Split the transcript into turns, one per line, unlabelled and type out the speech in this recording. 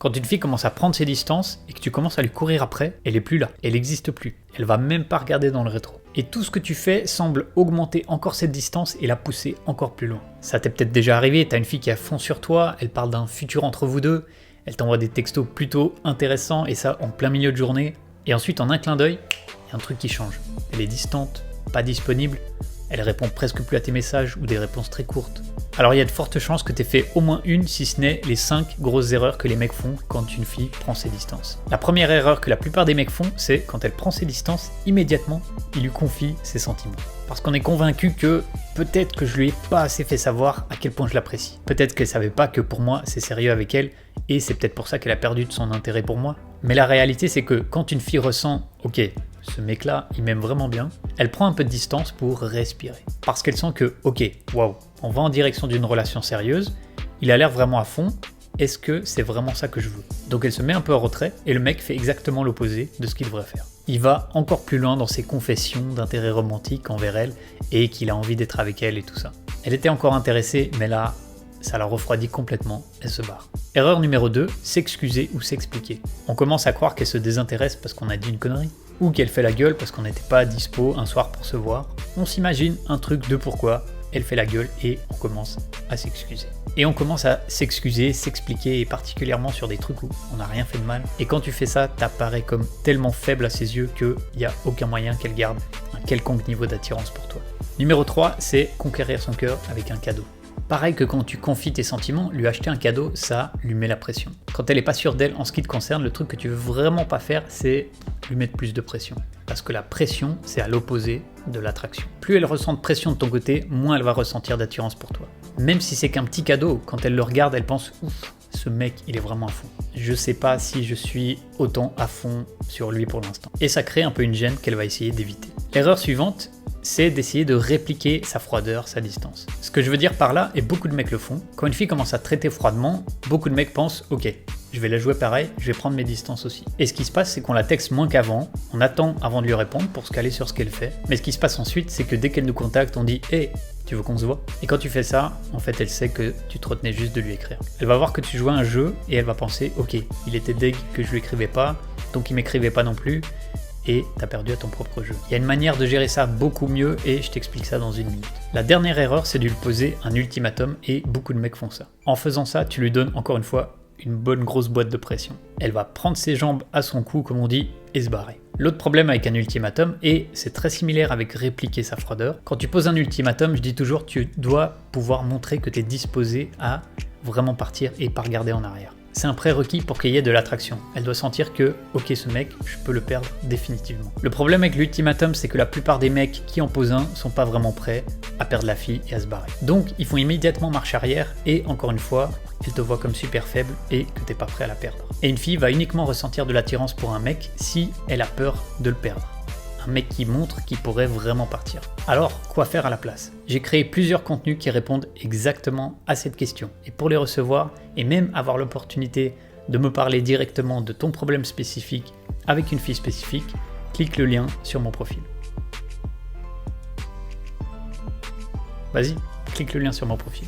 Quand une fille commence à prendre ses distances et que tu commences à lui courir après, elle est plus là, elle n'existe plus. Elle va même pas regarder dans le rétro. Et tout ce que tu fais semble augmenter encore cette distance et la pousser encore plus loin. Ça t'est peut-être déjà arrivé, t'as une fille qui a fond sur toi, elle parle d'un futur entre vous deux, elle t'envoie des textos plutôt intéressants et ça en plein milieu de journée. Et ensuite en un clin d'œil, il y a un truc qui change. Elle est distante, pas disponible, elle répond presque plus à tes messages ou des réponses très courtes. Alors il y a de fortes chances que tu aies fait au moins une, si ce n'est les 5 grosses erreurs que les mecs font quand une fille prend ses distances. La première erreur que la plupart des mecs font, c'est quand elle prend ses distances, immédiatement, il lui confie ses sentiments. Parce qu'on est convaincu que peut-être que je lui ai pas assez fait savoir à quel point je l'apprécie. Peut-être qu'elle savait pas que pour moi c'est sérieux avec elle et c'est peut-être pour ça qu'elle a perdu de son intérêt pour moi. Mais la réalité c'est que quand une fille ressent « ok, ce mec-là, il m'aime vraiment bien », elle prend un peu de distance pour respirer. Parce qu'elle sent que « ok, waouh, on va en direction d'une relation sérieuse, il a l'air vraiment à fond, est-ce que c'est vraiment ça que je veux ?» Donc elle se met un peu en retrait et le mec fait exactement l'opposé de ce qu'il devrait faire. Il va encore plus loin dans ses confessions d'intérêt romantique envers elle et qu'il a envie d'être avec elle et tout ça. Elle était encore intéressée, mais là, ça la refroidit complètement, elle se barre. Erreur numéro 2, s'excuser ou s'expliquer. On commence à croire qu'elle se désintéresse parce qu'on a dit une connerie, ou qu'elle fait la gueule parce qu'on n'était pas dispo un soir pour se voir. On s'imagine un truc de pourquoi elle fait la gueule et on commence à s'excuser. Et on commence à s'excuser, s'expliquer, et particulièrement sur des trucs où on n'a rien fait de mal. Et quand tu fais ça, t'apparais comme tellement faible à ses yeux qu'il n'y a aucun moyen qu'elle garde un quelconque niveau d'attirance pour toi. Numéro 3, c'est conquérir son cœur avec un cadeau. Pareil que quand tu confies tes sentiments, lui acheter un cadeau, ça lui met la pression. Quand elle est pas sûre d'elle en ce qui te concerne, le truc que tu veux vraiment pas faire, c'est lui mettre plus de pression. Parce que la pression, c'est à l'opposé de l'attraction. Plus elle ressent de pression de ton côté, moins elle va ressentir d'attirance pour toi. Même si c'est qu'un petit cadeau, quand elle le regarde, elle pense « ouf, ce mec, il est vraiment à fond. Je sais pas si je suis autant à fond sur lui pour l'instant. » Et ça crée un peu une gêne qu'elle va essayer d'éviter. L'erreur suivante, c'est d'essayer de répliquer sa froideur, sa distance. Ce que je veux dire par là, et beaucoup de mecs le font, quand une fille commence à traiter froidement, beaucoup de mecs pensent « ok, je vais la jouer pareil, je vais prendre mes distances aussi ». Et ce qui se passe, c'est qu'on la texte moins qu'avant, on attend avant de lui répondre pour se caler sur ce qu'elle fait, mais ce qui se passe ensuite, c'est que dès qu'elle nous contacte, on dit « hey, tu veux qu'on se voit ?» Et quand tu fais ça, en fait, elle sait que tu te retenais juste de lui écrire. Elle va voir que tu jouais un jeu et elle va penser « ok, il était deg que je lui écrivais pas, donc il m'écrivait pas non plus », et t'as perdu à ton propre jeu. Il y a une manière de gérer ça beaucoup mieux et je t'explique ça dans une minute. La dernière erreur, c'est de lui poser un ultimatum et beaucoup de mecs font ça. En faisant ça, tu lui donnes encore une fois une bonne grosse boîte de pression. Elle va prendre ses jambes à son cou, comme on dit, et se barrer. L'autre problème avec un ultimatum, et c'est très similaire avec répliquer sa froideur, quand tu poses un ultimatum, je dis toujours, tu dois pouvoir montrer que tu es disposé à vraiment partir et pas regarder en arrière. C'est un prérequis pour qu'il y ait de l'attraction. Elle doit sentir que, ok, ce mec, je peux le perdre définitivement. Le problème avec l'ultimatum, c'est que la plupart des mecs qui en posent un sont pas vraiment prêts à perdre la fille et à se barrer. Donc, ils font immédiatement marche arrière et, encore une fois, elle te voit comme super faible et que t'es pas prêt à la perdre. Et une fille va uniquement ressentir de l'attirance pour un mec si elle a peur de le perdre. Un mec qui montre qu'il pourrait vraiment partir. Alors, quoi faire à la place ? J'ai créé plusieurs contenus qui répondent exactement à cette question. Et pour les recevoir, et même avoir l'opportunité de me parler directement de ton problème spécifique avec une fille spécifique, clique le lien sur mon profil. Vas-y, clique le lien sur mon profil.